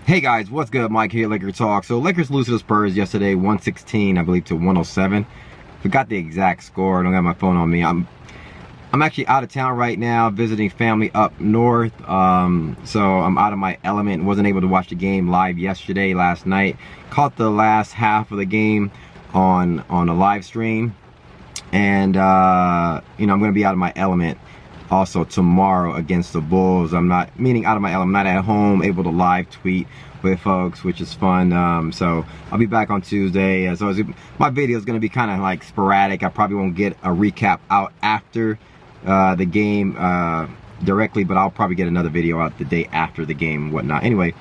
Hey guys, what's good? Mike here, Laker Talk. So Lakers lose to the Spurs yesterday, 116, I believe, to 107. Forgot the exact score. I don't have my phone on me. I'm actually out of town right now, visiting family up north. So I'm out of my element. Wasn't able to watch the game live last night. Caught the last half of the game on a live stream, and I'm going to be out of my element also tomorrow against the Bulls. I'm not, meaning out of my element, I'm not at home, able to live tweet with folks, which is fun. So I'll be back on Tuesday. So my video is going to be kind of like sporadic. I probably won't get a recap out after the game directly, but I'll probably get another video out the day after the game and whatnot. Anyway,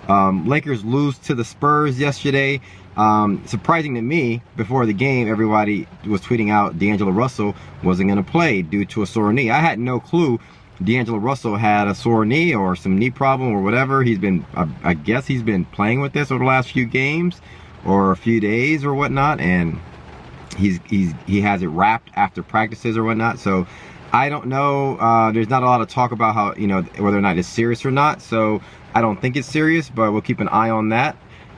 Lakers lose to the Spurs yesterday. Surprising to me, before the game, everybody was tweeting out D'Angelo Russell wasn't going to play due to a sore knee. I had no clue D'Angelo Russell had a sore knee or some knee problem or whatever. He's been, I guess he's been playing with this over the last few games or a few days or whatnot, and he has it wrapped after practices or whatnot. So I don't know. There's not a lot of talk about how, whether or not it's serious or not. So I don't think it's serious, but we'll keep an eye on that.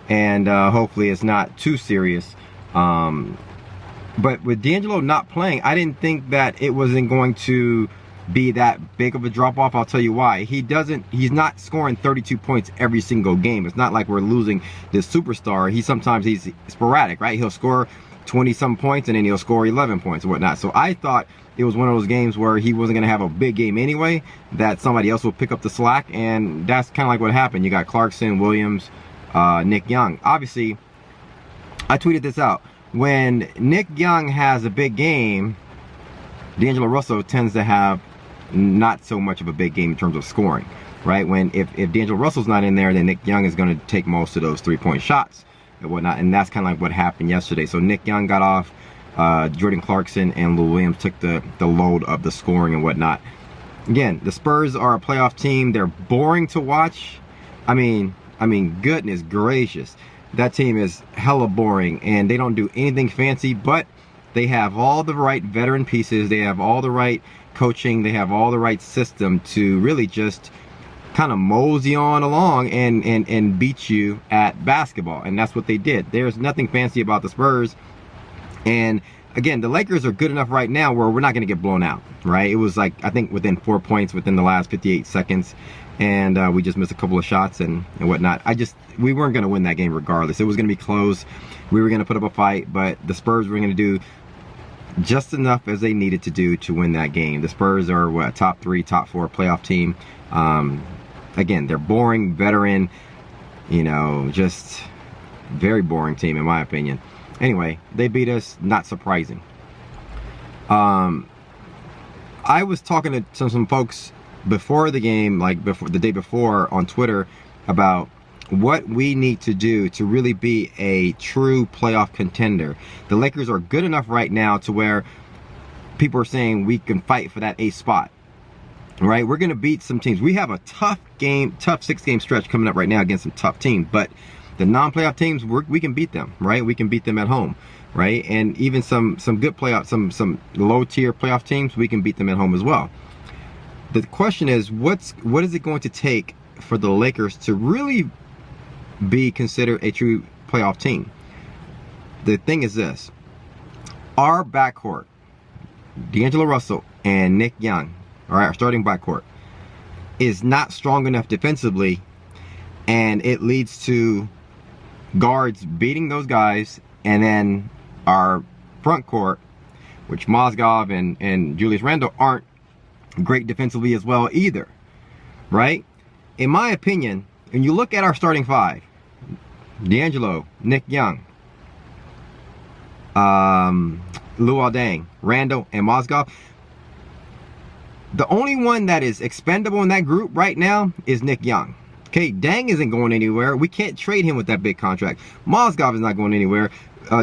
And hopefully it's not too serious. But with D'Angelo not playing, I didn't think that it wasn't going to be that big of a drop-off. I'll tell you why. He's not scoring 32 points every single game. It's not like we're losing this superstar. Sometimes he's sporadic, right? He'll score 20-some points and then he'll score 11 points and whatnot. So I thought it was one of those games where he wasn't going to have a big game anyway, that somebody else will pick up the slack, and that's kind of like what happened. You got Clarkson, Williams, Nick Young. Obviously, I tweeted this out. When Nick Young has a big game, D'Angelo Russell tends to have not so much of a big game in terms of scoring, right? If D'Angelo Russell's not in there, then Nick Young is going to take most of those three-point shots and whatnot, and that's kind of like what happened yesterday. So Nick Young got off, Jordan Clarkson and Lou Williams took the load of the scoring and whatnot. Again, the Spurs are a playoff team. They're boring to watch. I mean, goodness gracious, that team is hella boring, and they don't do anything fancy, but they have all the right veteran pieces. They have all the right coaching. They have all the right system to really just kind of mosey on along and beat you at basketball, and that's what they did. There's nothing fancy about the Spurs. And again, the Lakers are good enough right now where we're not going to get blown out, right? It was like, I think, within 4 points within the last 58 seconds. And we just missed a couple of shots and whatnot. We weren't going to win that game regardless. It was going to be close. We were going to put up a fight, but the Spurs were going to do just enough as they needed to do to win that game. The Spurs are, what, top 3, top 4 playoff team. Again, they're boring, veteran, just very boring team in my opinion. Anyway, they beat us, not surprising. I was talking to some folks before the game, the day before, on Twitter, about what we need to do to really be a true playoff contender. The Lakers are good enough right now to where people are saying we can fight for that 8th spot, right? We're going to beat some teams. We have a tough 6-game stretch coming up right now against some tough teams, but the non-playoff teams, we can beat them, right? We can beat them at home, right? And even some good playoff, some low-tier playoff teams, we can beat them at home as well. The question is, what is it going to take for the Lakers to really be considered a true playoff team? The thing is this: our backcourt, D'Angelo Russell and Nick Young, all right, our starting backcourt, is not strong enough defensively, and it leads to guards beating those guys, and then our front court, which Mozgov and Julius Randle aren't great defensively as well either, right? In my opinion, when you look at our starting 5, D'Angelo, Nick Young, Luol Deng, Randle, and Mozgov, the only one that is expendable in that group right now is Nick Young. Okay, Deng isn't going anywhere. We can't trade him with that big contract. Mozgov is not going anywhere.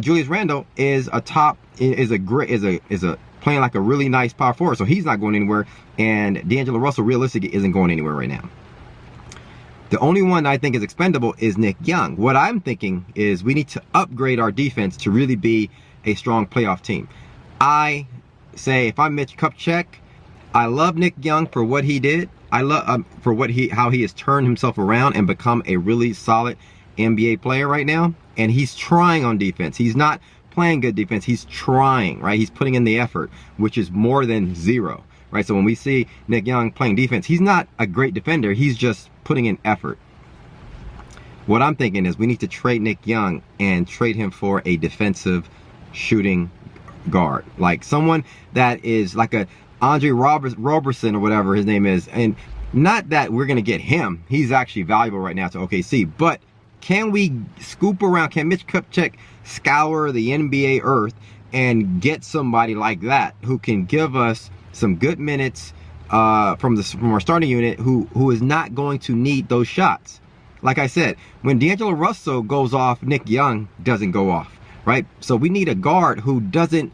Julius Randle is playing like a really nice power forward, so he's not going anywhere. And D'Angelo Russell realistically isn't going anywhere right now. The only one I think is expendable is Nick Young. What I'm thinking is we need to upgrade our defense to really be a strong playoff team. I say, if I'm Mitch Kupchak, I love Nick Young for what he did. I love for how he has turned himself around and become a really solid NBA player right now. And he's trying on defense. He's not playing good defense. He's trying, right? He's putting in the effort, which is more than zero, right? So when we see Nick Young playing defense, he's not a great defender. He's just putting in effort. What I'm thinking is we need to trade Nick Young and trade him for a defensive shooting guard, like someone that is like a Andre Robertson or whatever his name is. And not that we're going to get him. He's actually valuable right now to OKC, but can we scoop around? Can Mitch Kupchak scour the NBA earth and get somebody like that who can give us some good minutes from our starting unit, who is not going to need those shots? Like I said, when D'Angelo Russell goes off, Nick Young doesn't go off, right? So we need a guard who doesn't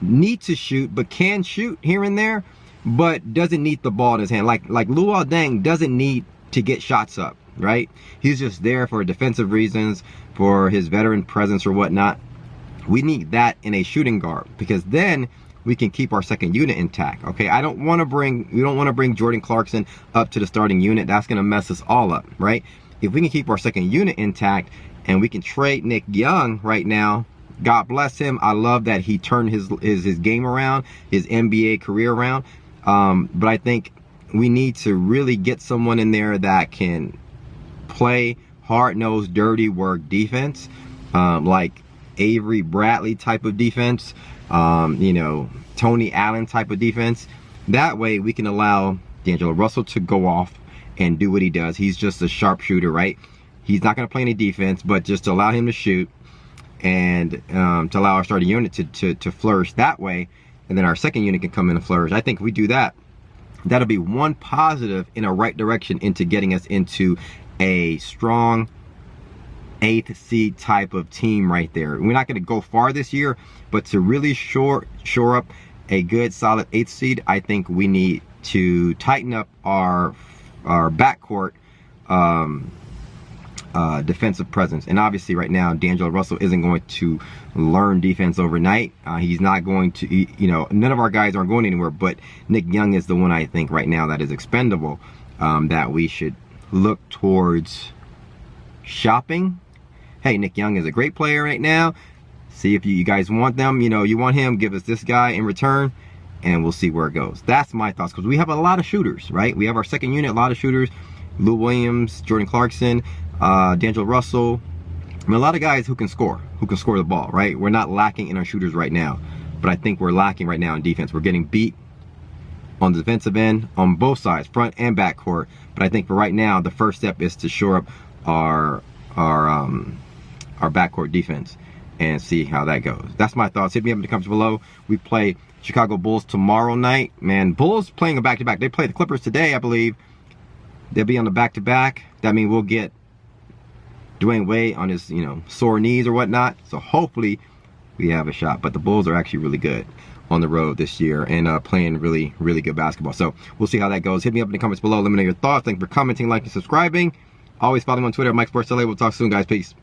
need to shoot, but can shoot here and there, but doesn't need the ball in his hand. Like Luol Deng doesn't need to get shots up, right? He's just there for defensive reasons, for his veteran presence or whatnot. We need that in a shooting guard, because then we can keep our second unit intact. Okay, we don't want to bring Jordan Clarkson up to the starting unit. That's going to mess us all up, right? If we can keep our second unit intact and we can trade Nick Young right now, God bless him. I love that he turned his game around, his NBA career around. But I think we need to really get someone in there that can play hard-nosed, dirty work defense, like Avery Bradley type of defense, Tony Allen type of defense. That way we can allow D'Angelo Russell to go off and do what he does. He's just a sharpshooter, right? He's not going to play any defense, but just to allow him to shoot and to allow our starting unit to flourish that way, and then our second unit can come in and flourish. I think if we do that, that'll be one positive in a right direction into getting us into a strong 8th seed type of team right there. We're not going to go far this year, but to really shore up a good solid 8th seed, I think we need to tighten up our backcourt defensive presence. And obviously right now D'Angelo Russell isn't going to learn defense overnight. He's not going to, none of our guys aren't going anywhere, but Nick Young is the one I think right now that is expendable, that we should look towards shopping. Hey, Nick Young is a great player right now. See if you guys want them, you want him, give us this guy in return, and we'll see where it goes. That's my thoughts, because we have a lot of shooters, right? We have our second unit, a lot of shooters. Lou Williams, Jordan Clarkson, D'Angelo Russell. I mean, a lot of guys who can score the ball, right? We're not lacking in our shooters right now, but I think we're lacking right now in defense. We're getting beat on the defensive end on both sides, front and back court. But I think for right now, the first step is to shore up our backcourt defense and see how that goes. That's my thoughts. Hit me up in the comments below. We play Chicago Bulls tomorrow night. Man, Bulls playing a back-to-back. They play the Clippers today, I believe. They'll be on the back-to-back. That means we'll get Dwayne Wade on his, sore knees or whatnot. So hopefully we have a shot. But the Bulls are actually really good on the road this year and playing really, really good basketball. So we'll see how that goes. Hit me up in the comments below. Let me know your thoughts. Thanks for commenting, liking, subscribing. Always follow me on Twitter at Mike Sports LA. We'll talk soon, guys. Peace.